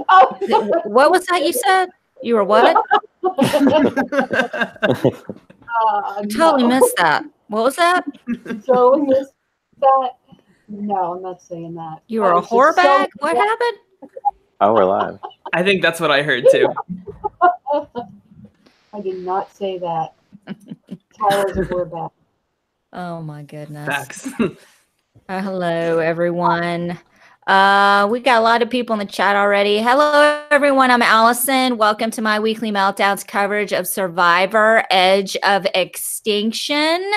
Oh. What was that you said? You were what? I totally missed that. What was that? Totally missed that. No, I'm not saying that. You were a whore bag? What happened? Oh, we're live. I think that's what I heard too. I did not say that. Tyler's a whore bag. Oh my goodness. Facts. Hello, everyone. We got a lot of people in the chat already. Hello, everyone. I'm Allison. Welcome to my weekly meltdowns coverage of Survivor: Edge of Extinction.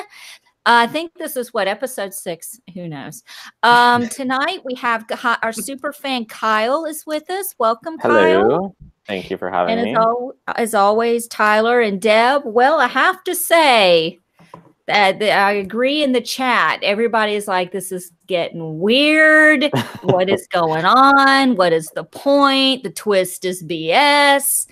I think this is what, episode 6. Who knows? Tonight we have our super fan Kyle is with us. Welcome, Kyle. Hello. Thank you for having me. As always, Tyler and Deb. Well, I have to say that I agree in the chat. Everybody is like, this is getting weird. What is going on? What is the point? The twist is BS.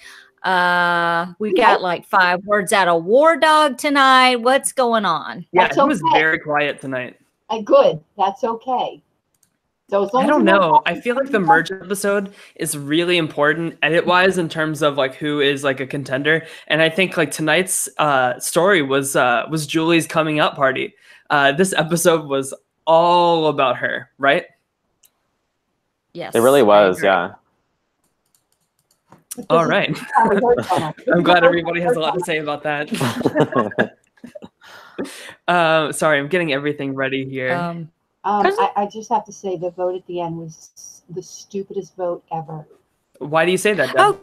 We got like 5 words out of War Dog tonight. What's going on? Yeah, he was very quiet tonight. Good. That's okay. So as long I don't know. I feel like the merge episode is really important edit-wise in terms of like who is like a contender. And I think like tonight's story was Julie's coming out party. This episode was all about her, right? Yes. It really was, yeah. All right. I'm glad everybody has a lot to say about that. Sorry, I'm getting everything ready here. I just have to say the vote at the end was the stupidest vote ever. Why do you say that, Deb? Oh,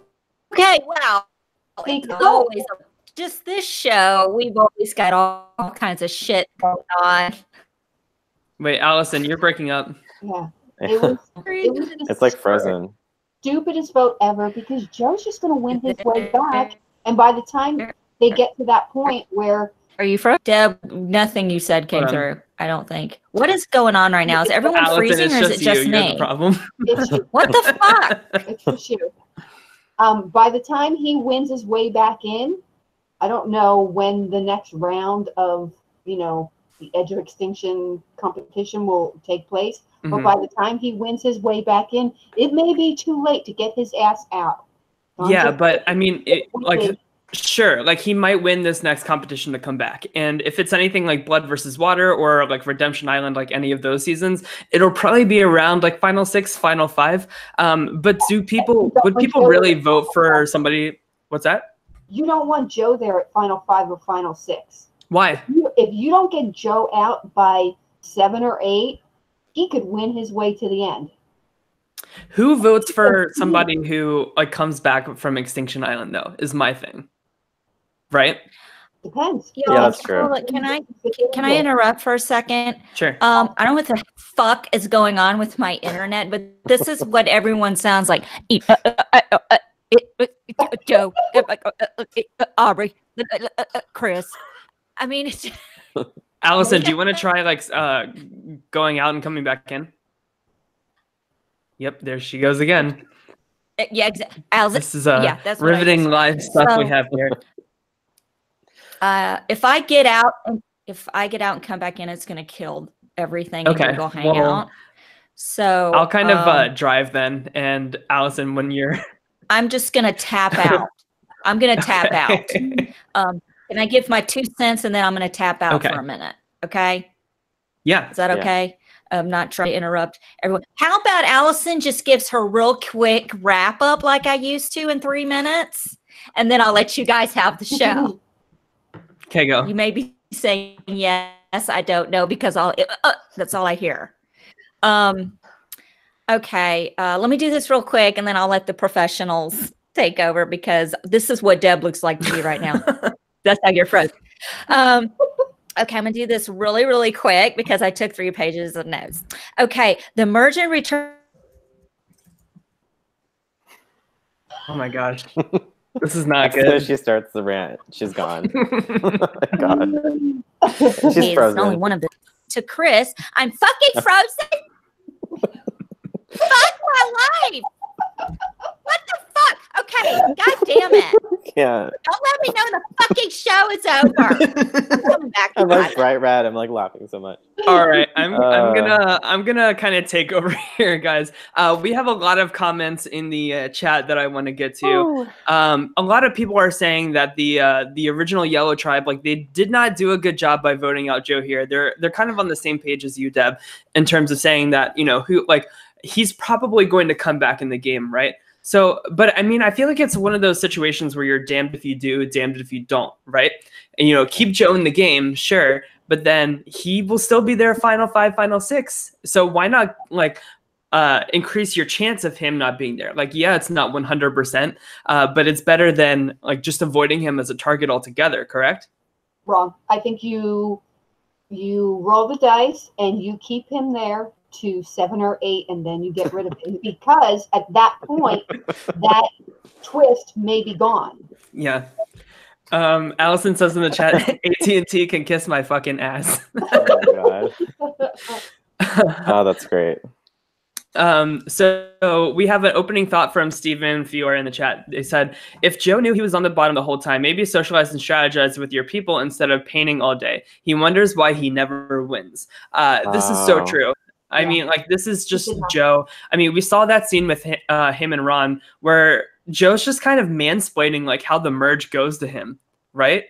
okay, well, it's always just this show. We've always got all kinds of shit going on. Wait, Allison, you're breaking up. Yeah, it was it's like Frozen. Stupidest vote ever because Joe's just going to win his way back, and by the time they get to that point where are you from Deb? Nothing you said came through. I don't think. What is going on right now? Is everyone Allison, freezing, or is it just me? You're the problem. What the fuck? It's just you. By the time he wins his way back in, I don't know when the next round of the Edge of Extinction competition will take place. But by the time he wins his way back in, it may be too late to get his ass out. Yeah, but I mean, sure, like he might win this next competition to come back. And if it's anything like Blood versus Water or like Redemption Island, like any of those seasons, it'll probably be around like Final 6, Final 5. But would people really vote for somebody? What's that? You don't want Joe there at Final 5 or Final 6. Why? If you don't get Joe out by 7 or 8, he could win his way to the end. Who votes for somebody who like comes back from Extinction Island though, is my thing. Right? Depends. Yeah, that's true. Can I interrupt for a second? Sure. I don't know what the fuck is going on with my internet, but this is what everyone sounds like. Joe, Aubrey, Chris. I mean, it's Allison, do you want to try like going out and coming back in? Yep, there she goes again. Yeah, exactly. Allison, this is that's riveting live stuff we have here. If I get out and come back in, it's gonna kill everything. Okay, and go hang out. So I'll kind of drive then, and Allison, when you're, I'm just gonna tap out. I'm gonna tap out. Can I give my 2 cents and then I'm gonna tap out for a minute? Okay. Yeah. Is that okay? I'm not trying to interrupt everyone. How about Allison just gives her real quick wrap up like I used to in 3 minutes, and then I'll let you guys have the show. Okay, go. You may be saying yes, I don't know, because that's all I hear. Okay, let me do this real quick, and then I'll let the professionals take over, because this is what Deb looks like to me right now. That's how you're frozen. Okay, I'm gonna do this really, really quick because I took 3 pages of notes. Okay, the merge and return. Oh my gosh. This is not good. So she starts the rant. She's gone. Oh my God. She's frozen. Only one of them. To Chris, I'm fucking frozen. Fuck my life. What the fuck? Okay, God damn it. can't. Don't let me know the fucking show is over. I'm coming back. I'm like bright red. I'm like laughing so much. All right, I'm gonna kind of take over here, guys. We have a lot of comments in the chat that I want to get to. A lot of people are saying that the original Yellow Tribe, like, they did not do a good job by voting out Joe here. They're kind of on the same page as you, Deb, in terms of saying that, you know, who, like, he's probably going to come back in the game, right? So, but I mean, I feel like it's one of those situations where you're damned if you do, damned if you don't, right? And, you know, keep Joe in the game, sure, but then he will still be there final 5, final 6. So why not, like, increase your chance of him not being there? Like, yeah, it's not 100%, but it's better than, like, just avoiding him as a target altogether, correct? Wrong. I think you roll the dice and you keep him there to 7 or 8, and then you get rid of him, because at that point that twist may be gone. Yeah. Allison says in the chat, AT&T can kiss my fucking ass. Oh my god. Oh, that's great. So we have an opening thought from Stephen Fiore in the chat. They said, if Joe knew he was on the bottom the whole time, maybe socialize and strategize with your people instead of painting all day. He wonders why he never wins. This is so true. I mean, like, this is just Joe. I mean, we saw that scene with him and Ron where Joe's just kind of mansplaining, like, how the merge goes to him, right?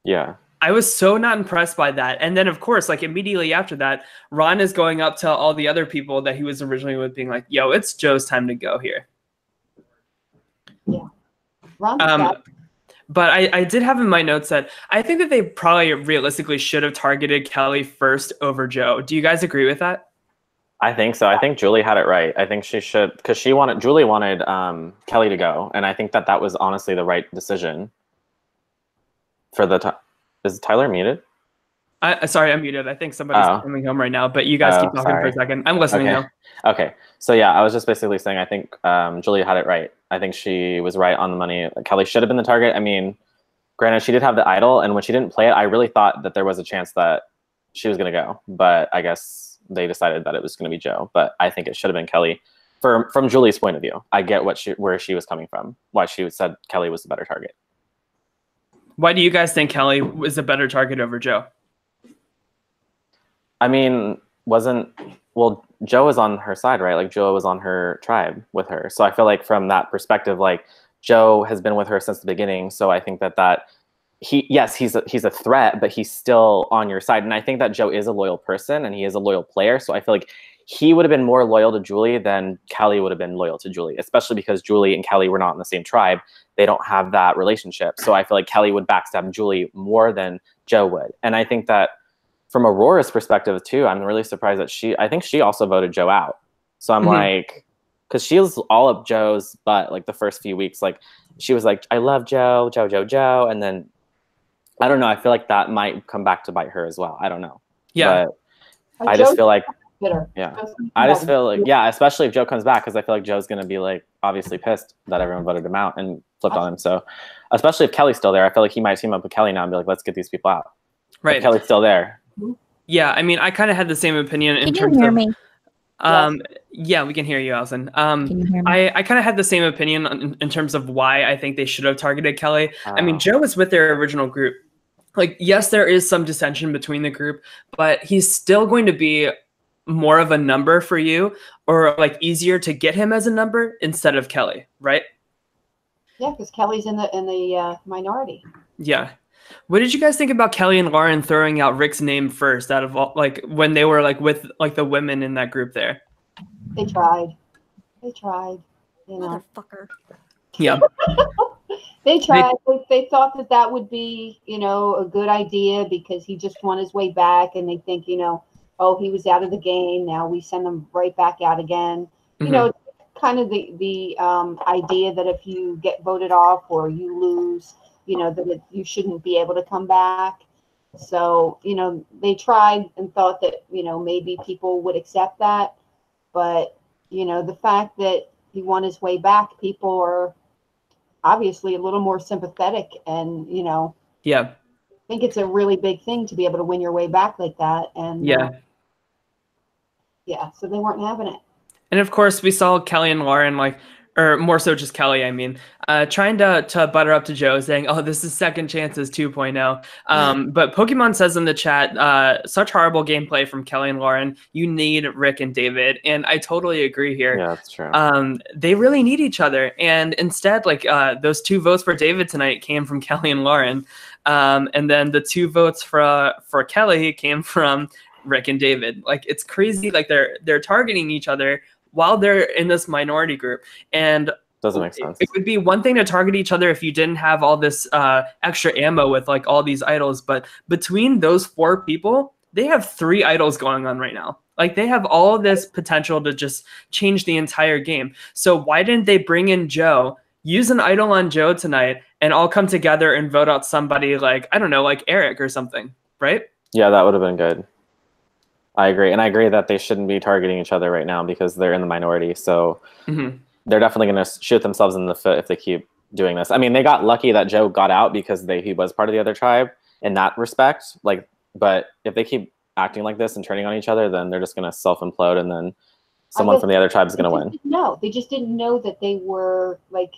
Yeah. I was so not impressed by that. And then, of course, like, immediately after that, Ron is going up to all the other people that he was originally with, being like, yo, it's Joe's time to go here. Yeah. Ron, but I did have in my notes that I think that they probably realistically should have targeted Kelly first over Joe. Do you guys agree with that? I think so. I think Julie had it right. I think she should, because Julie wanted Kelly to go, and I think that was honestly the right decision for the time. Is Tyler muted? Sorry, I'm muted. I think somebody's coming home right now, but you guys keep talking for a second. I'm listening now. Okay. So yeah, I was just basically saying, I think Julia had it right. I think she was right on the money. Kelly should have been the target. I mean, granted, she did have the idol, and when she didn't play it, I really thought that there was a chance that she was going to go, but I guess they decided that it was going to be Joe. But I think it should have been Kelly. From Julie's point of view, I get where she was coming from, why she said Kelly was the better target. Why do you guys think Kelly was a better target over Joe? I mean, Joe was on her side, right? Like, Joe was on her tribe with her. So I feel like from that perspective, like, Joe has been with her since the beginning. So I think that he's a threat, but he's still on your side. And I think that Joe is a loyal person and he is a loyal player. So I feel like he would have been more loyal to Julie than Kelly would have been loyal to Julie, especially because Julie and Kelly were not in the same tribe. They don't have that relationship. So I feel like Kelly would backstab Julie more than Joe would. And I think that from Aurora's perspective too, I'm really surprised that I think she also voted Joe out. So I'm like, because she was all up Joe's butt, like, the first few weeks. Like, she was like, I love Joe. And then, I don't know, I feel like that might come back to bite her as well. I don't know. Yeah. But I just feel like, bitter. Yeah. I just feel like, yeah, especially if Joe comes back, because I feel like Joe's going to be, like, obviously pissed that everyone voted him out and flipped on him. So, especially if Kelly's still there, I feel like he might team up with Kelly now and be like, let's get these people out. Right. If Kelly's still there. Yeah, I mean, I kind of had the same opinion in terms Can you hear of. me? Yeah, we can hear you, Allison. Can you hear me? I kind of had the same opinion in terms of why I think they should have targeted Kelly. I mean, Joe was with their original group. Like, yes, there is some dissension between the group, but he's still going to be more of a number for you, or, like, easier to get him as a number instead of Kelly, right? Yeah, because Kelly's in the minority. Yeah. What did you guys think about Kelly and Lauren throwing out Rick's name first out of all, like, when they were, like, with, like, the women in that group there? They tried, you know. Motherfucker. Yeah. They tried. They thought that would be, you know, a good idea because he just won his way back, and they think, you know, oh, he was out of the game. Now we send him right back out again. You know, kind of the idea that if you get voted off or you lose, you know, that you shouldn't be able to come back. So, you know, they tried and thought that, you know, maybe people would accept that. But, you know, the fact that he won his way back, people are obviously a little more sympathetic. And, you know, Yeah. I think it's a really big thing to be able to win your way back like that. And Yeah. Yeah, so they weren't having it. And of course, we saw Kelly and Lauren, like, or more so just Kelly, I mean, trying to butter up to Joe, saying, "Oh, this is Second Chances 2.0." But Pokemon says in the chat, such horrible gameplay from Kelly and Lauren. You need Rick and David, and I totally agree here. Yeah, that's true. They really need each other, and instead, like those 2 votes for David tonight came from Kelly and Lauren, and then the 2 votes for Kelly came from Rick and David. Like, it's crazy. Like they're targeting each other while they're in this minority group. And doesn't make sense. It would be one thing to target each other if you didn't have all this extra ammo with like all these idols, but between those 4 people, they have 3 idols going on right now. Like, they have all of this potential to just change the entire game. So why didn't they bring in Joe, use an idol on Joe tonight, and all come together and vote out somebody like, I don't know, like Eric or something, right? Yeah, that would have been good. I agree. And I agree that they shouldn't be targeting each other right now because they're in the minority. So they're definitely going to shoot themselves in the foot if they keep doing this. I mean, they got lucky that Joe got out because he was part of the other tribe in that respect. Like, but if they keep acting like this and turning on each other, then they're just going to self-implode, and then someone from the other tribe is going to win. No, they just didn't know that they were like,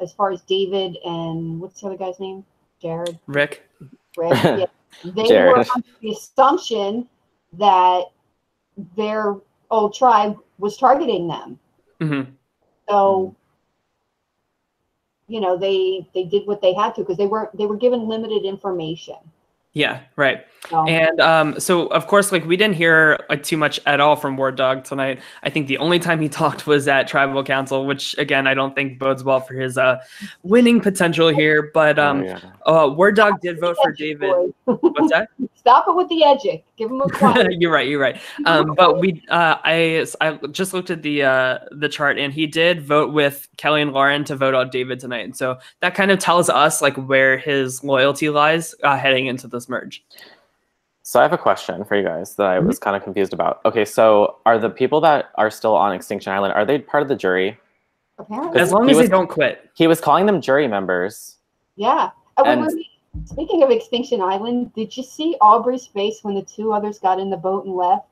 as far as David and what's the other guy's name? Rick. Yeah. They Jared. were under the assumption that their old tribe was targeting them. So, you know, they did what they had to because they were given limited information. Yeah, right. And so, of course, like, we didn't hear like too much at all from Ward Dog tonight. I think the only time he talked was at Tribal Council, which, again, I don't think bodes well for his winning potential here. But Ward Dog did vote for David. What's that? Stop it with the edging. Give him a quiet. You're right. But I just looked at the chart, and he did vote with Kelly and Lauren to vote out David tonight. And so that kind of tells us like where his loyalty lies heading into this merge. So I have a question for you guys that I was kind of confused about. Okay, so are the people that are still on Extinction Island, are they part of the jury? Apparently. As long as they don't quit. He was calling them jury members. Yeah. Speaking of Extinction Island, did you see Aubrey's face when the 2 others got in the boat and left?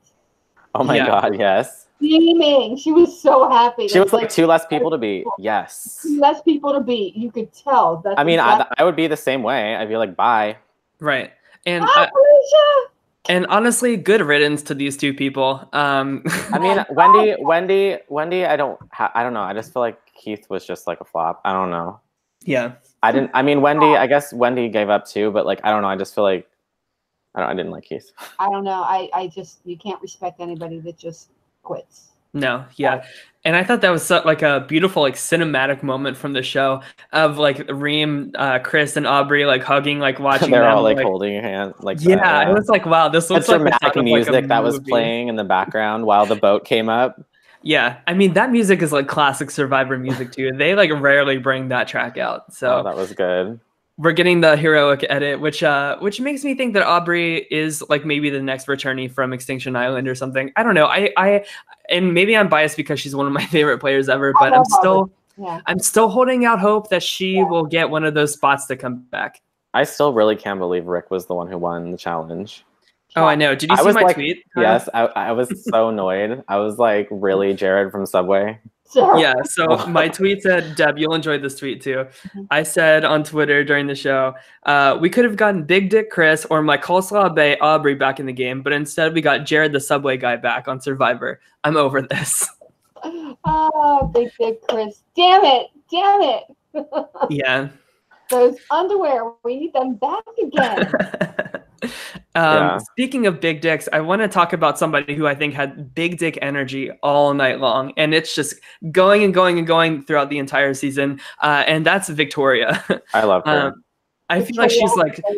Oh my God, yes. Beaming. She was so happy. She was like 2 less people to beat. Yes. 2 less people to beat. You could tell. I mean, I would be the same way. I'd be like, bye. Right. And and honestly, good riddance to these 2 people. I mean, Wendy, I don't know. I just feel like Keith was just like a flop. I don't know. Yeah. Wendy, I guess Wendy gave up too, but like, I don't know. I just feel like, I didn't like Keith. I don't know. I just, you can't respect anybody that just quits. No, yeah. And I thought that was like a beautiful, like, cinematic moment from the show of like Reem, Chris, and Aubrey like hugging, like watching They're them, all like holding your hand, like yeah, that, yeah. It was like, wow, this looks like dramatic music that was playing in the background while the boat came up. Yeah, I mean, that music is like classic Survivor music too. They like rarely bring that track out. So that was good. We're getting the heroic edit, which makes me think that Aubrey is like maybe the next returnee from Extinction Island or something. I don't know. And maybe I'm biased because she's one of my favorite players ever, but I'm still holding out hope that she will get one of those spots to come back. I still really can't believe Rick was the one who won the challenge. Oh, I know. Did you see my tweet? Yes, I was so annoyed. I was like, really, Jared from Subway? Yeah, so my tweet said, Deb, you'll enjoy this tweet too. I said on Twitter during the show, we could have gotten Big Dick Chris or my Coleslaw Bay Aubrey back in the game, but instead we got Jared the Subway guy back on Survivor. I'm over this. Oh, Big Dick Chris. Damn it. Yeah. Those underwear, we need them back again. Speaking of big dicks, I want to talk about somebody who I think had big dick energy all night long, and it's just going and going and going throughout the entire season, and that's Victoria. I love her. I feel like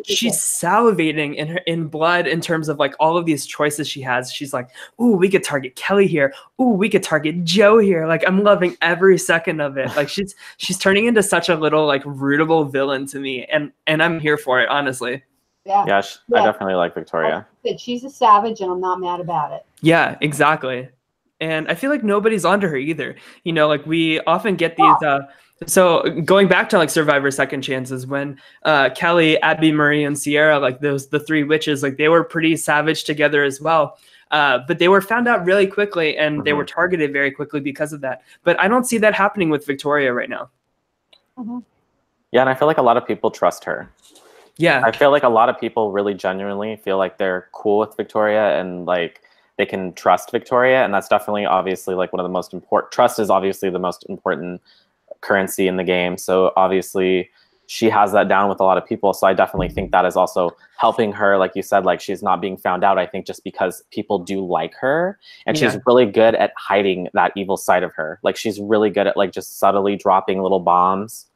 she's salivating in blood in terms of like all of these choices she has. She's like, ooh, we could target Kelly here. Ooh, we could target Joe here. Like, I'm loving every second of it. Like, she's turning into such a little like rootable villain to me, and I'm here for it, honestly. Yeah, I definitely like Victoria. She's a savage, and I'm not mad about it. Yeah, exactly. And I feel like nobody's onto her either. You know, like we often get these. So going back to like Survivor Second Chances, when Kelly, Abby, Marie, and Sierra, like the 3 witches, like they were pretty savage together as well. But they were found out really quickly, and they were targeted very quickly because of that. But I don't see that happening with Victoria right now. Yeah, and I feel like a lot of people trust her. Yeah. I feel like a lot of people really genuinely feel like they're cool with Victoria and like they can trust Victoria. And that's definitely obviously like one of the most important, trust is obviously the most important currency in the game. So obviously she has that down with a lot of people. So I definitely think that is also helping her. Like you said, like she's not being found out, I think just because people do like her and she's really good at hiding that evil side of her. Like she's really good at like just subtly dropping little bombs.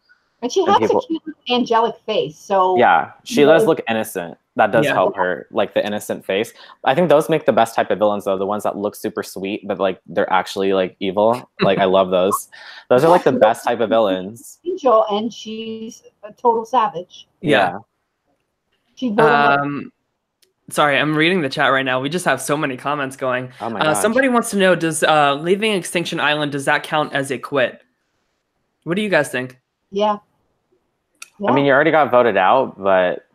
And she has a cute angelic face, so yeah, she does look innocent. That does help her, like the innocent face. I think those make the best type of villains, though. The ones that look super sweet, but like they're actually like evil. Like I love those. Those are like the best type of villains. Angel, and she's a total savage. Yeah. Sorry, I'm reading the chat right now. We just have so many comments going. Oh my gosh. Somebody wants to know: does leaving Extinction Island, does that count as a quit? What do you guys think? Yeah. I mean, you already got voted out, but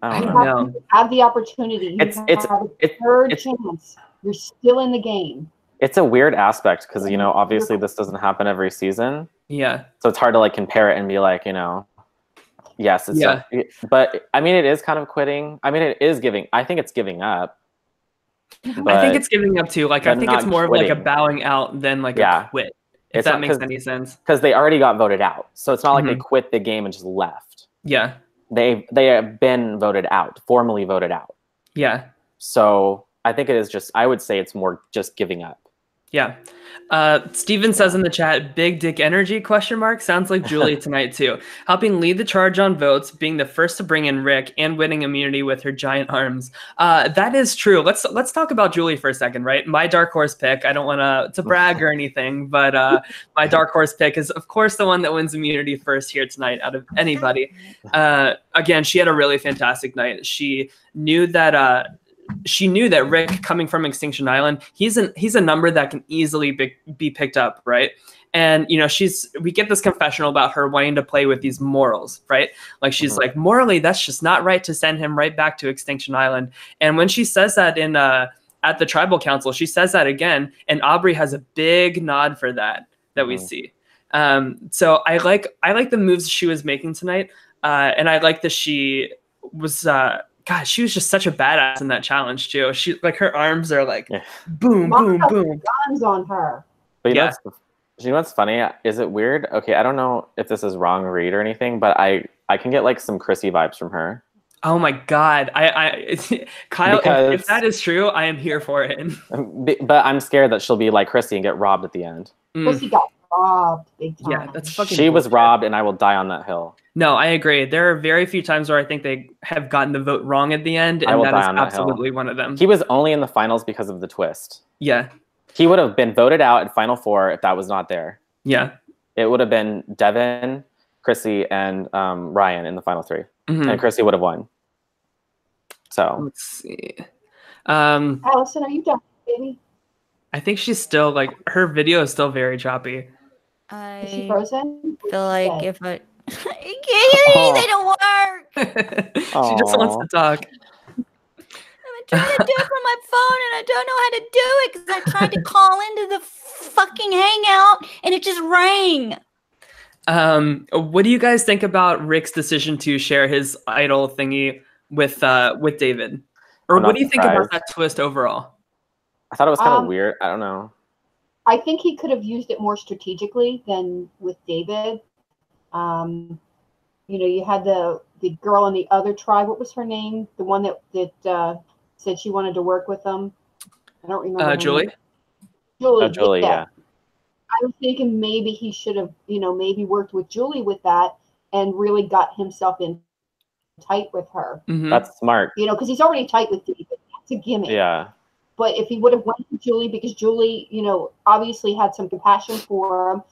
I don't know. You have the opportunity. It's a third chance. You're still in the game. It's a weird aspect because, you know, obviously this doesn't happen every season. Yeah. So it's hard to like compare it and be like, you know, yes, it's but I mean, it is kind of quitting. I mean, it is giving. I think it's giving up. I think it's giving up too. Like I think it's more of like a bowing out than like a quit. If that makes any sense. Because they already got voted out. So it's not like they quit the game and just left. Yeah. They have been voted out, formally voted out. Yeah. So I think it is just, I would say it's more just giving up. Yeah. Steven says in the chat, big dick energy, question mark. Sounds like Julie tonight too. Helping lead the charge on votes, being the first to bring in Rick, and winning immunity with her giant arms. That is true. Let's talk about Julie for a second, right? My dark horse pick, I don't want to brag or anything, but my dark horse pick is, of course, the one that wins immunity first here tonight out of anybody. Again, she had a really fantastic night. She knew that Rick, coming from Extinction Island, he's a number that can easily be picked up, right? And you know, we get this confessional about her wanting to play with these morals, right? Like she's like, morally, that's just not right to send him right back to Extinction Island. And when she says that in at the tribal council, she says that again, and Aubrey has a big nod for that we see. So I like the moves she was making tonight, and I like that she was. God, she was just such a badass in that challenge too. She like her arms are like boom, boom, boom. Guns on her. But you know what's funny? Is it weird? Okay, I don't know if this is wrong read or anything, but I can get like some Chrissy vibes from her. Oh my God, Kyle, if that is true, I am here for it. But I'm scared that she'll be like Chrissy and get robbed at the end. Chrissy got robbed big time. Yeah, that's fucking. She was robbed, and I will die on that hill. No, I agree. There are very few times where I think they have gotten the vote wrong at the end, and that is absolutely one of them. He was only in the finals because of the twist. Yeah. He would have been voted out in Final Four if that was not there. Yeah. It would have been Devin, Chrissy, and Ryan in the final three. And Chrissy would have won. So. Let's see. Allison, are you done, baby? I think she's still, like, her video is still very choppy. Is she frozen? I feel like if I can't hear you, they don't work. She just wants to talk. I'm trying to do it from my phone and I don't know how to do it because I tried to call into the fucking hangout and it just rang. What do you guys think about Rick's decision to share his idol thingy with David? Or what do you think about that twist overall? I thought it was kind of weird. I don't know. I think he could have used it more strategically than with David. You know, you had the girl on the other tribe. What was her name? The one that said she wanted to work with them. I don't remember. Julie. Julie. Oh, Julie. Yeah. I was thinking maybe he should have, you know, maybe worked with Julie with that and really got himself in tight with her. That's smart. You know, because he's already tight with David. That's a gimmick. Yeah. But if he would have went to Julie, because Julie, you know, obviously had some compassion for him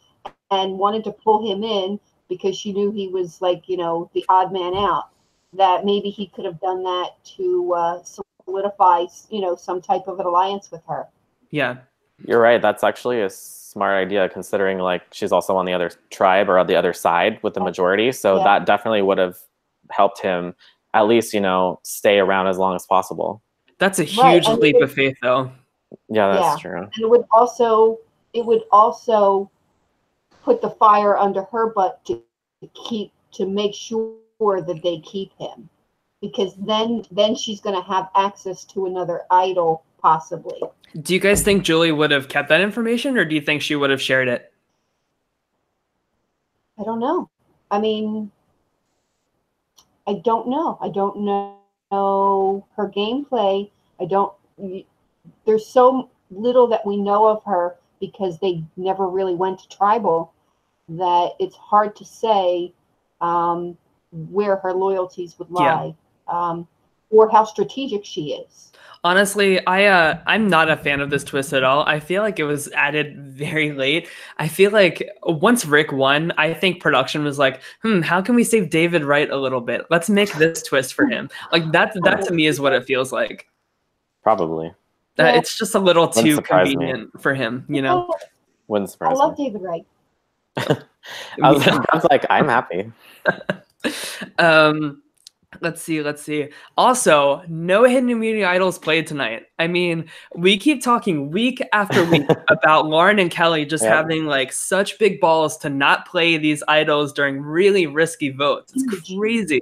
and wanted to pull him in because she knew he was like, you know, the odd man out, that maybe he could have done that to solidify, you know, some type of an alliance with her. Yeah. You're right. That's actually a smart idea considering like she's also on the other tribe or on the other side with the majority. So that definitely would have helped him at least, you know, stay around as long as possible. That's a huge leap of faith, though. Yeah, that's true. And it would also put the fire under her butt to make sure that they keep him, because then she's going to have access to another idol possibly. Do you guys think Julie would have kept that information, or do you think she would have shared it? I don't know. I mean, I don't know. I don't know her gameplay. There's so little that we know of her because they never really went to tribal that it's hard to say where her loyalties would lie, or how strategic she is. Honestly, I'm not a fan of this twist at all. I feel like it was added very late. I feel like once Rick won, I think production was like, how can we save David Wright a little bit? Let's make this twist for him. Like that to me is what it feels like. Probably. It's just a little too convenient for him, you know? Wouldn't surprise me. I love David Wright. I was like, I'm happy. Let's see. Also, no hidden immunity idols played tonight. I mean, we keep talking week after week about Lauren and Kelly just having like such big balls to not play these idols during really risky votes. It's crazy.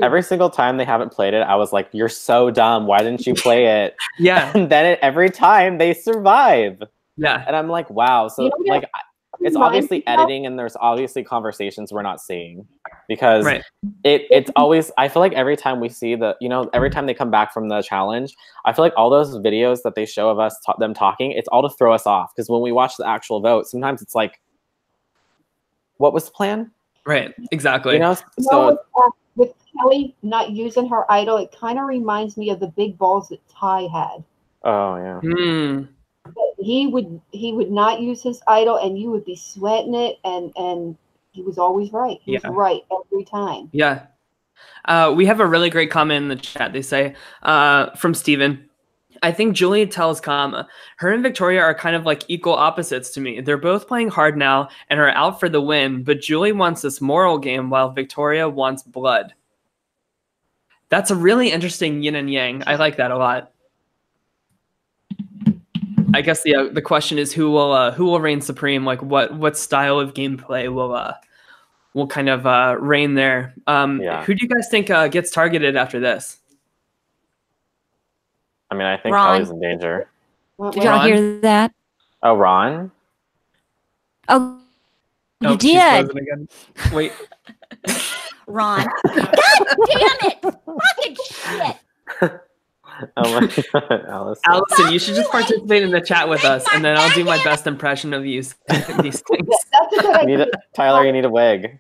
Every single time they haven't played it, I was like, you're so dumb. Why didn't you play it? Yeah. And then every time they survive. Yeah. And I'm like, wow. So like, it's obviously editing and there's obviously conversations we're not seeing, because it's always, I feel like every time we see every time they come back from the challenge, I feel like all those videos that they show of us, them talking, it's all to throw us off. Because when we watch the actual vote, sometimes it's like, what was the plan? Right. Exactly. You know, so with Kelly not using her idol, it kind of reminds me of the big balls that Ty had. Oh yeah. He would not use his idol, and you would be sweating it, and he was always right. He was right every time. Yeah. We have a really great comment in the chat. They say, from Steven, I think Julie tells Kama, her and Victoria are kind of like equal opposites to me. They're both playing hard now and are out for the win, but Julie wants this moral game while Victoria wants blood. That's a really interesting yin and yang. I like that a lot. I guess the question is who will reign supreme? Like what style of gameplay will kind of reign there? Who do you guys think gets targeted after this? I mean, I think Ron. Kelly's in danger. Did y'all hear that? Oh, Ron? Oh, you she's did. frozen again. Wait. Ron. God damn it! Fucking shit! Oh my God, Allison. Allison, you should just participate in the chat with us, and then I'll do my best impression of these things. That's a good idea. Tyler, you need a wig.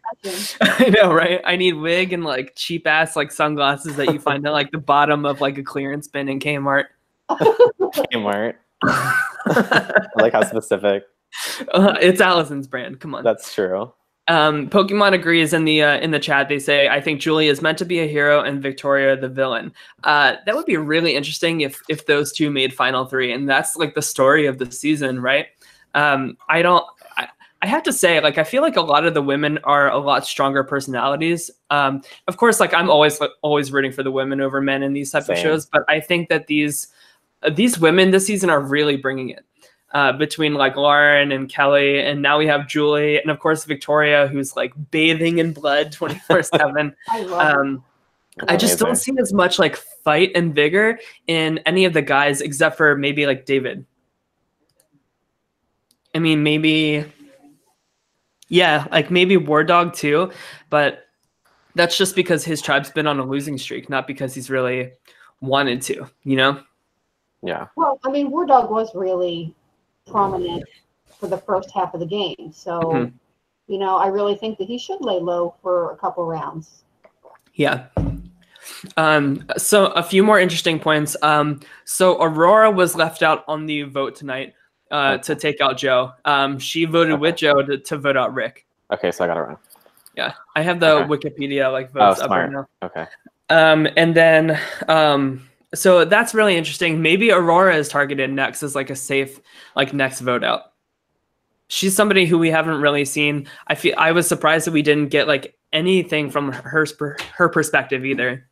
I know, right? I need wig and like cheap ass like sunglasses that you find at like the bottom of like a clearance bin in Kmart. Kmart. I like how specific. It's Allison's brand. Come on. That's true. Pokemon agrees in the chat. They say, I think Julie is meant to be a hero and Victoria the villain. That would be really interesting if those two made Final 3, and that's like the story of the season, right? I have to say, like, I feel like a lot of the women are a lot stronger personalities. Of course, like I'm always rooting for the women over men in these type of shows, but I think that these women this season are really bringing it. Between like Lauren and Kelly, and now we have Julie, and of course Victoria, who's like bathing in blood 24/7. I just don't see as much like fight and vigor in any of the guys except for maybe like David. I mean, maybe War Dog too, but that's just because his tribe's been on a losing streak, not because he's really wanted to, you know? Yeah. Well, I mean, War Dog was really prominent for the first half of the game, so you know, I really think that he should lay low for a couple rounds. Yeah. So a few more interesting points. So Aurora was left out on the vote tonight to take out Joe. She voted with Joe to vote out Rick. Okay, so I got it wrong. Yeah, I have the Wikipedia like votes up right now. Okay. And then so that's really interesting. Maybe Aurora is targeted next as like a safe like next vote out. She's somebody who we haven't really seen. I was surprised that we didn't get like anything from her perspective either.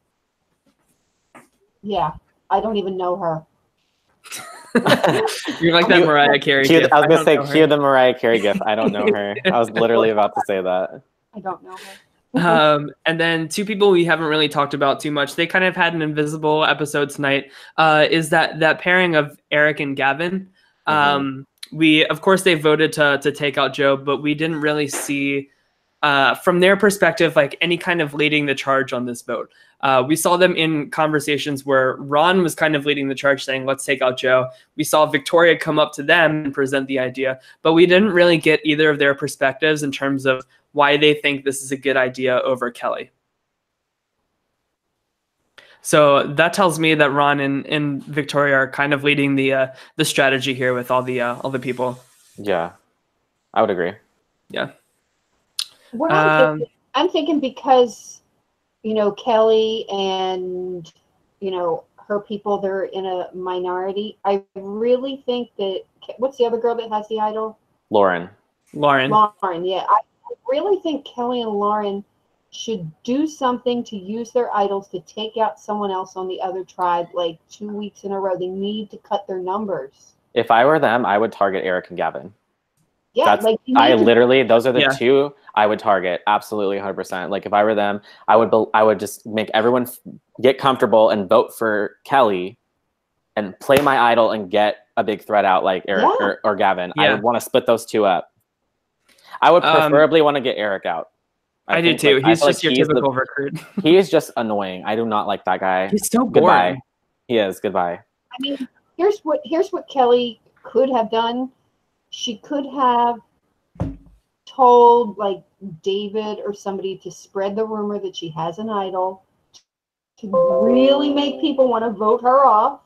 Yeah, I don't even know her. You're like that Mariah Carey Cue, gif. I was going to say, don't know cue her. the Mariah Carey gif. I don't know her. I was literally about to say that. I don't know her. And then two people we haven't really talked about too much. They kind of had an invisible episode tonight. Is that pairing of Eric and Gavin? We, of course, they voted to take out Joe, but we didn't really see from their perspective like any kind of leading the charge on this vote. We saw them in conversations where Ron was kind of leading the charge, saying, "Let's take out Joe." We saw Victoria come up to them and present the idea, but we didn't really get either of their perspectives in terms of why they think this is a good idea over Kelly. So that tells me that Ron and Victoria are kind of leading the strategy here with all the people. Yeah, I would agree. Yeah. What I'm thinking because, Kelly and, her people, they're in a minority. I really think that, what's the other girl that has the idol? Lauren, yeah. I really think Kelly and Lauren should do something to use their idols to take out someone else on the other tribe like 2 weeks in a row. They need to cut their numbers. if I were them, I would target Eric and Gavin. Yeah, Those are the two I would target. Absolutely 100%. Like if I were them, I would just make everyone get comfortable and vote for Kelly and play my idol and get a big threat out like Eric or Gavin. Yeah. I would want to split those two up. I would preferably want to get Eric out. I do too. He's just your typical recruit. He is just annoying. I do not like that guy. He's so boring. Goodbye. He is. Goodbye. I mean, here's what Kelly could have done. She could have told like David or somebody to spread the rumor that she has an idol to really make people want to vote her off.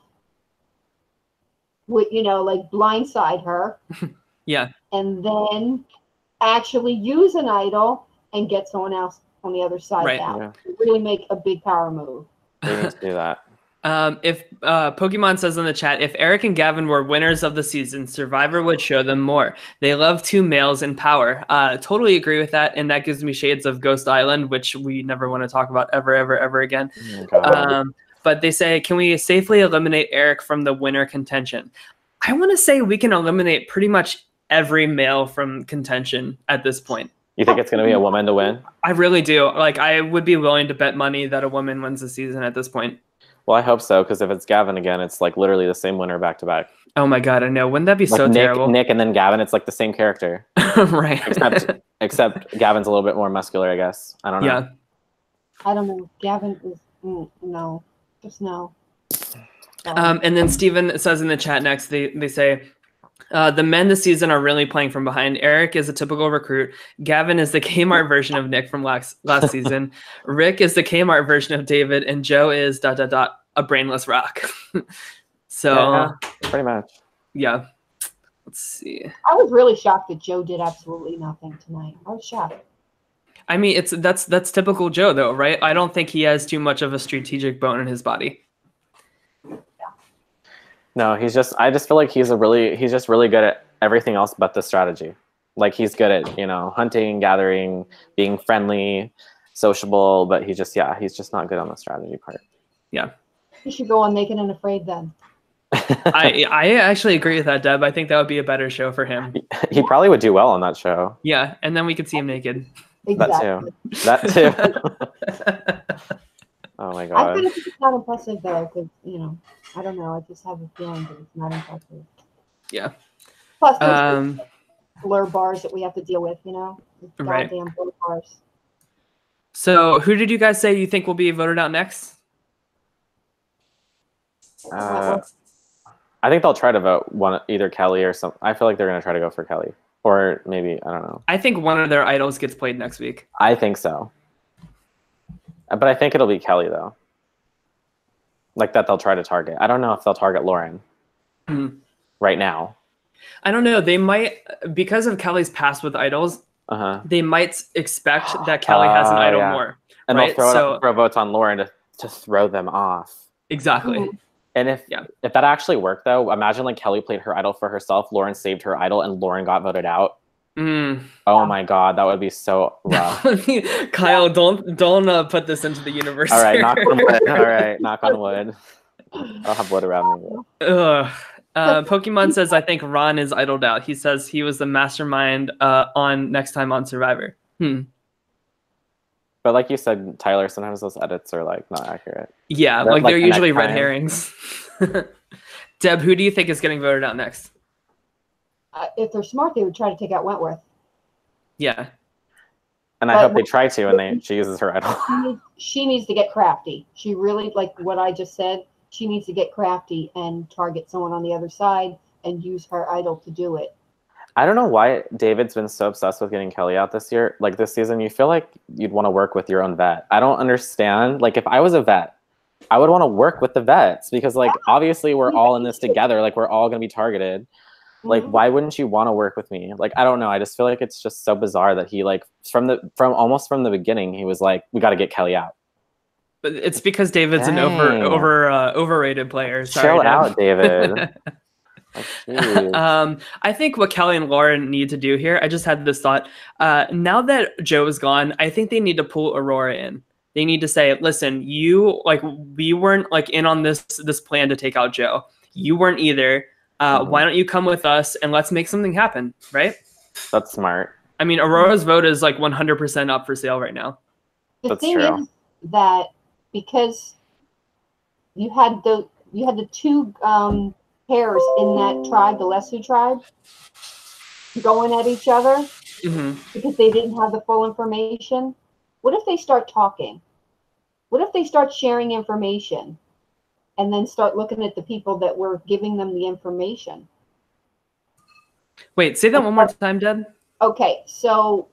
With like blindside her. Yeah. And then actually use an idol and get someone else on the other side out. Yeah. Really make a big power move. They need to do that. If Pokemon says in the chat, if Eric and Gavin were winners of the season, Survivor would show them more. They love two males in power. Totally agree with that, and that gives me shades of Ghost Island, which we never want to talk about ever again. But they say, can we safely eliminate Eric from the winner contention? I want to say we can eliminate pretty much every male from contention at this point. You think it's going to be a woman to win? I really do. Like, I would be willing to bet money that a woman wins the season at this point. Well, I hope so, because if it's Gavin again, it's like literally the same winner back to back. Oh my god, I know. Wouldn't that be like so terrible? Nick and then Gavin, it's like the same character. Right. Except Gavin's a little bit more muscular, I guess. I don't know. Yeah. I don't know. Gavin is no. Just no. And then Steven says in the chat next, they say, the men this season are really playing from behind. Eric is a typical recruit. Gavin is the Kmart version of Nick from last season. Rick is the Kmart version of David, and Joe is ... a brainless rock. So yeah, pretty much. Yeah. Let's see. I was really shocked that Joe did absolutely nothing tonight. I was shocked. I mean, that's typical Joe though, right? I don't think he has too much of a strategic bone in his body. No, I just feel like he's just really good at everything else but the strategy. Like he's good at, hunting, gathering, being friendly, sociable, but he's just not good on the strategy part. Yeah. He should go on Naked and Afraid then. I actually agree with that, Deb. I think that would be a better show for him. He probably would do well on that show. Yeah, and then we could see him naked. Exactly. That too. Oh my god. I kind of think it's not impressive though, because I don't know. I just have a feeling that it's not impressive. Yeah. Plus, there's blur bars that we have to deal with. Right. Goddamn blur bars. So, who did you guys say you think will be voted out next? I think they'll try to vote either Kelly or some. I feel like they're going to try to go for Kelly, or maybe I don't know. I think one of their idols gets played next week. I think so, but I think it'll be Kelly though. Like that, they'll try to target. I don't know if they'll target Lauren right now. I don't know. They might, because of Kelly's past with idols. They might expect that Kelly has an idol more, and right? they'll throw votes on Lauren to throw them off. Exactly. And if that actually worked, though, imagine like Kelly played her idol for herself, Lauren saved her idol, and Lauren got voted out. Oh my god, that would be so rough. Kyle, don't put this into the universe. All right, knock on wood. All right, knock on wood. I'll have wood around me. Ugh. Pokemon says, I think Ron is idled out. He says he was the mastermind on Next Time on Survivor. But like you said, Tyler, sometimes those edits are like not accurate. Yeah, They're, like they're the usually next red time. herrings. Deb, who do you think is getting voted out next? If they're smart, they would try to take out Wentworth. Yeah. And I hope they try to, and she uses her idol. She needs to get crafty. She really, like what I just said, she needs to get crafty and target someone on the other side and use her idol to do it. I don't know why David's been so obsessed with getting Kelly out this year. Like this season, you feel like you'd want to work with your own vet. I don't understand. Like if I was a vet, I would want to work with the vets because like obviously we're all in this together. Like we're all going to be targeted. Like why wouldn't you want to work with me? Like I don't know. I just feel like it's just so bizarre that he like from almost from the beginning he was like we got to get Kelly out. But it's because David's an overrated player. Sorry, Chill Deb. out, David. I think what Kelly and Lauren need to do here, I just had this thought. Now that Joe is gone, I think they need to pull Aurora in. They need to say, listen, you like we weren't like in on this plan to take out Joe. You weren't either. Why don't you come with us and let's make something happen, right? That's smart. I mean, Aurora's vote is like 100% up for sale right now. The That's thing true. is that because you had the two pairs in that tribe, the Lesu tribe, going at each other because they didn't have the full information. What if they start talking? What if they start sharing information and then start looking at the people that were giving them the information? Wait, say that one more time, Deb. Okay, so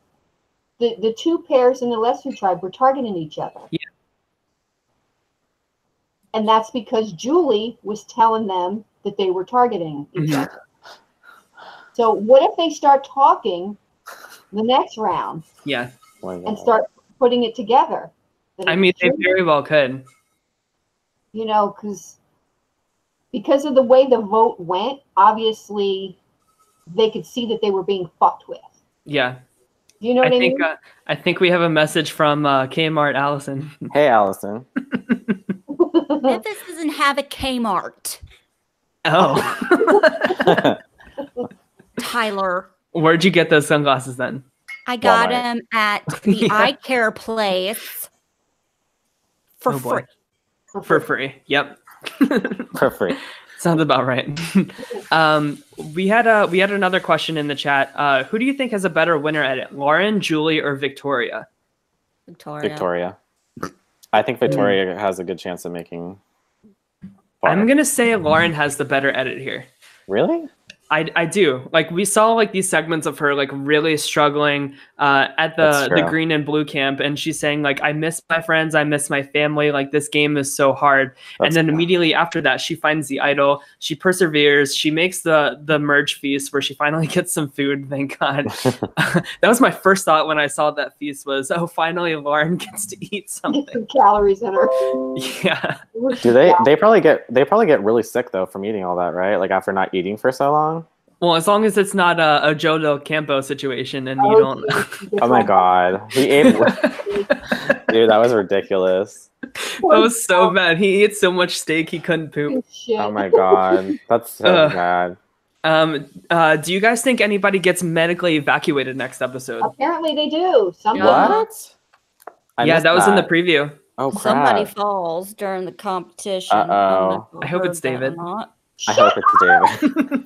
the two pairs in the Lesu tribe were targeting each other. Yeah. And that's because Julie was telling them that they were targeting each other. So what if they start talking the next round? Yeah. And start putting it together? I mean, they very well could. You know, because of the way the vote went, obviously they could see that they were being fucked with. Yeah. You know what I mean? I think we have a message from Kmart Allison. Hey, Allison. Memphis doesn't have a Kmart. Oh. Tyler. Where'd you get those sunglasses then? I got Walmart. them at the eye care place for Oh, boy. free. For free. Yep. For free. Sounds about right. We had another question in the chat. Who do you think has a better winner edit? Lauren, Julie, or Victoria? Victoria. I think Victoria has a good chance of making far. I'm gonna say Lauren has the better edit here. Really? I do. Like we saw like these segments of her like really struggling at the green and blue camp, and she's saying like I miss my friends, I miss my family, like this game is so hard. And then immediately after that she finds the idol, she perseveres, she makes the merge feast where she finally gets some food, thank God. That was my first thought when I saw that feast was, oh, finally Lauren gets to eat something. Get some calories in her. Yeah. Do they probably get really sick though from eating all that, right? Like after not eating for so long? Well, as long as it's not a Joe Del Campo situation and you don't. Oh my God. He ate. Dude, that was ridiculous. That was so bad. He ate so much steak he couldn't poop. Shit. Oh my God. That's so bad. Do you guys think anybody gets medically evacuated next episode? Apparently they do. What? Yeah, that was in the preview. Oh crap. Somebody falls during the competition. Uh-oh. I hope it's David. I hope it's David.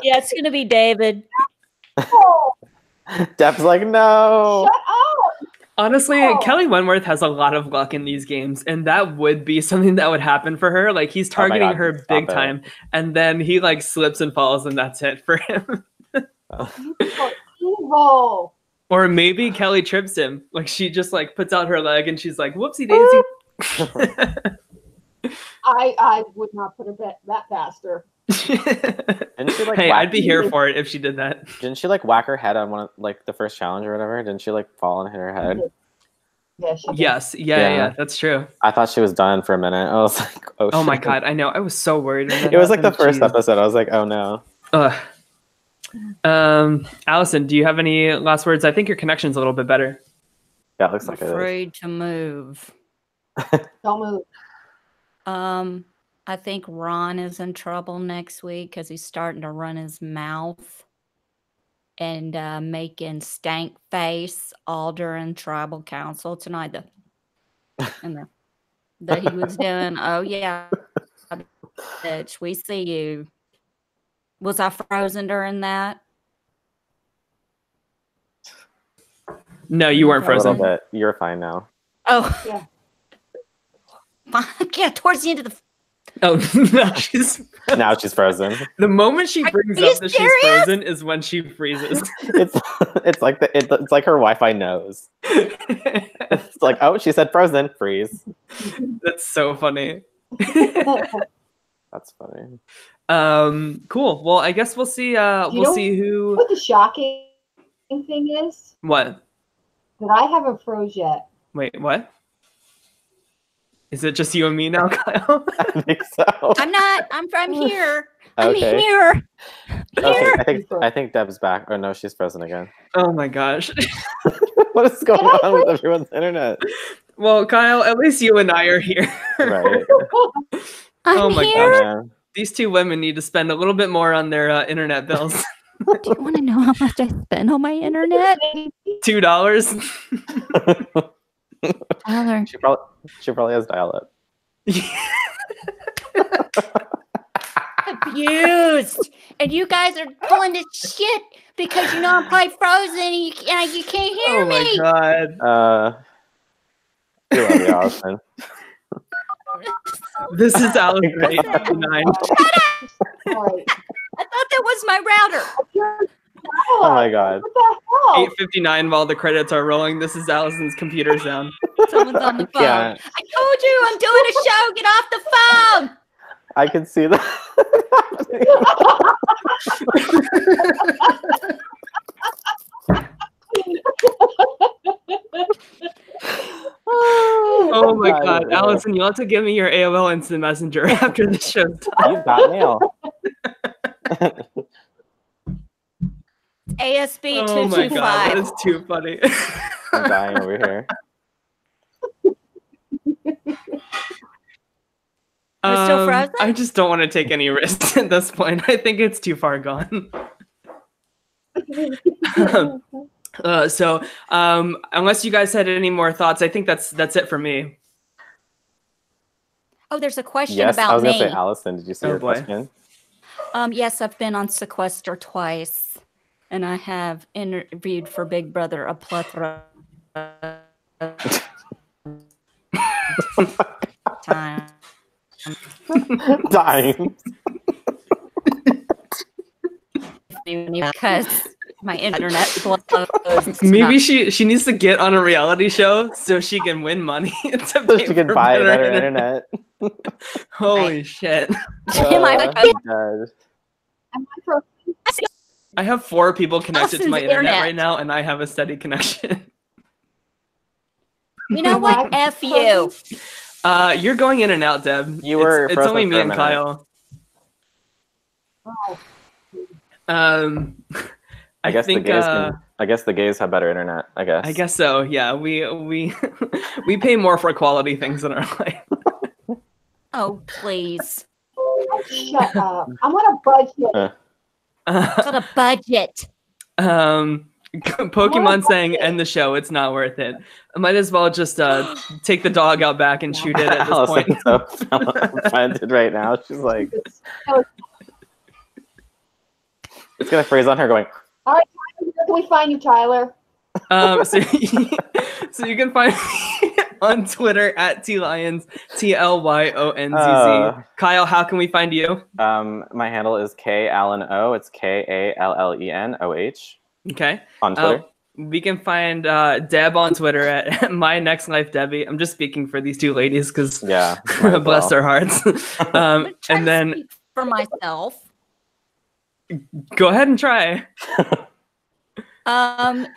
Yeah, it's gonna be David. Deb's like, no. Shut up! Honestly, Kelly Wentworth has a lot of luck in these games, and that would be something that would happen for her. Like he's targeting God, her big time, and then he like slips and falls, and that's it for him. Evil. Or maybe Kelly trips him. Like she just like puts out her leg, and she's like, "Whoopsie daisy." I would not put her that faster. Didn't she, like, hey, whack- I'd be here for it if she did that. Didn't she like whack her head on one of like the first challenge or whatever? Didn't she like fall and hit her head? Yeah, she did. Yes, yeah, that's true. I thought she was done for a minute. I was like, Oh my shit. God, I know. I was so worried. When that It was like the happened. first Jeez. episode. I was like, oh no. Allison, do you have any last words? I think your connection's a little bit better. Yeah, it looks like it is. Afraid to move. Don't move. I think Ron is in trouble next week because he's starting to run his mouth and making stank face all during tribal council tonight. That he was doing. Oh yeah, bitch, we see you. Was I frozen during that? No, you weren't A frozen. little bit. You're fine now. Oh Yeah. yeah, towards the end of the. Oh, no, she's Now she's frozen. the moment she brings Are you up that she's serious? frozen is when she freezes. It's like it's like her Wi-Fi knows. It's like, oh, she said frozen, freeze. That's so funny. That's funny. Cool. Well, I guess we'll see. We'll see who. What the shocking thing is What? that I haven't froze yet. Wait, what? Is it just you and me now, Kyle? I think so. I'm not. I'm here. I'm Okay. here. Okay, Here. I think Deb's back. Oh no, she's frozen again. Oh my gosh. What is going on with everyone's internet? Well, Kyle, at least you and I are here. Right. I'm Oh my here. Oh, man. These two women need to spend a little bit more on their internet bills. Do you want to know how much I spend on my internet? $2. Tyler, She probably has dial-up. abused. And you guys are pulling this shit because you know I'm probably frozen and you can't hear Oh my me. god. We love you, Allison. This is Allison 859. All right. I thought that was my router. Oh my god. What the hell? 859 while the credits are rolling. This is Allison's computer sound. Someone's on the phone. Yeah. I told you I'm doing a show. Get off the phone. I can see that. Oh my god. Allison, you'll have to give me your AOL Instant Messenger after the show's done. You've got mail. ASB Oh my god, that 225. is too funny. I'm dying over here. We're still frozen? I just don't want to take any risks at this point. I think it's too far gone. So unless you guys had any more thoughts, I think that's it for me. Oh, there's a question Yes, I about was me. gonna say, Allison, did you see Oh, your boy. question? Yes, I've been on sequester twice, and I have interviewed for Big Brother a plethora of times. Dying. Because my internet blows. Maybe she needs to get on a reality show so she can win money to So pay she can for buy better better internet. Holy shit. Am I I'm okay? dead. Am I frozen? I have 4 people connected to Allison's my internet internet. right now, and I have a steady connection. You know what? F you. You're going in and out, Deb. You were It's frozen only for me a and minute. Kyle. Oh, I guess think, the gays I guess the gays have better internet, I guess. I guess so. Yeah, we we pay more for quality things in our life. Oh, please. shut up. I'm on a budget. Got a budget. Pokemon saying end the show. It's not worth it. I might as well just take the dog out back and shoot it at this point. Allison's so offended right now. She's like, it's gonna freeze on her going, All right, Tyler, where can we find you, Tyler? So you can find me on Twitter at TLyons, TLYONZZ. Kyle, how can we find you? my handle is KAllenoh. It's KALLENOH Okay. on Twitter. We can find Deb on Twitter at My Next Life Debbie. I'm just speaking for these two ladies because Yeah. might as bless well. their hearts. I'm trying And to then speak for myself. go ahead and try.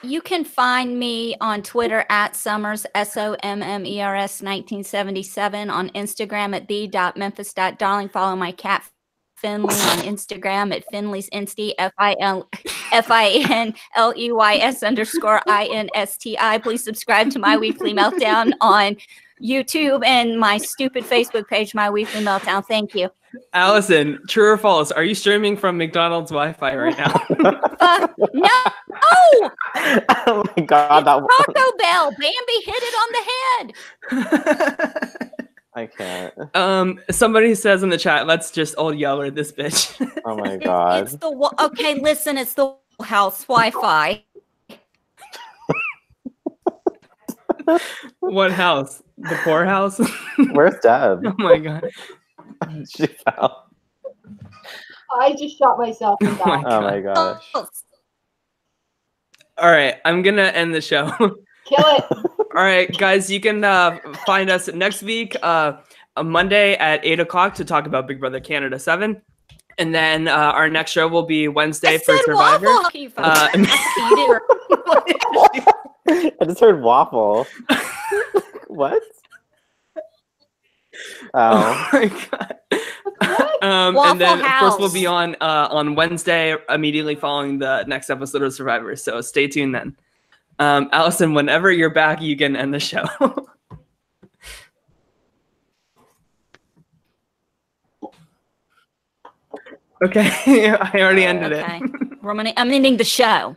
You can find me on Twitter at Summers, SOMMERS 1977, on Instagram at b.memphis.darling. Follow my cat Finley on Instagram at Finley's Insty, FINLEYS_INSTI. Please subscribe to My Weekly Meltdown on YouTube and my stupid Facebook page, My Weekly Meltdown. Thank you. Allison, true or false? Are you streaming from McDonald's Wi-Fi right now? No. Oh my God, that Taco Bell. Bambi hit it on the head. I can't. Somebody says in the chat, let's just all yell at this bitch. Oh my God. It's the okay. Listen, it's the house Wi-Fi. What house? The poor house? Where's Deb? Oh my God. She fell. I just shot myself in the back. Oh my gosh. All right, I'm gonna end the show. Kill it. All right, guys, you can find us next week, on Monday at 8 o'clock to talk about Big Brother Canada 7. And then our next show will be Wednesday for Survivor. I just heard waffle. What? Oh my God. And then, of course, we'll be on Wednesday immediately following the next episode of Survivor. So stay tuned then. Allison, whenever you're back, you can end the show. Okay, I already ended it. I'm ending the show.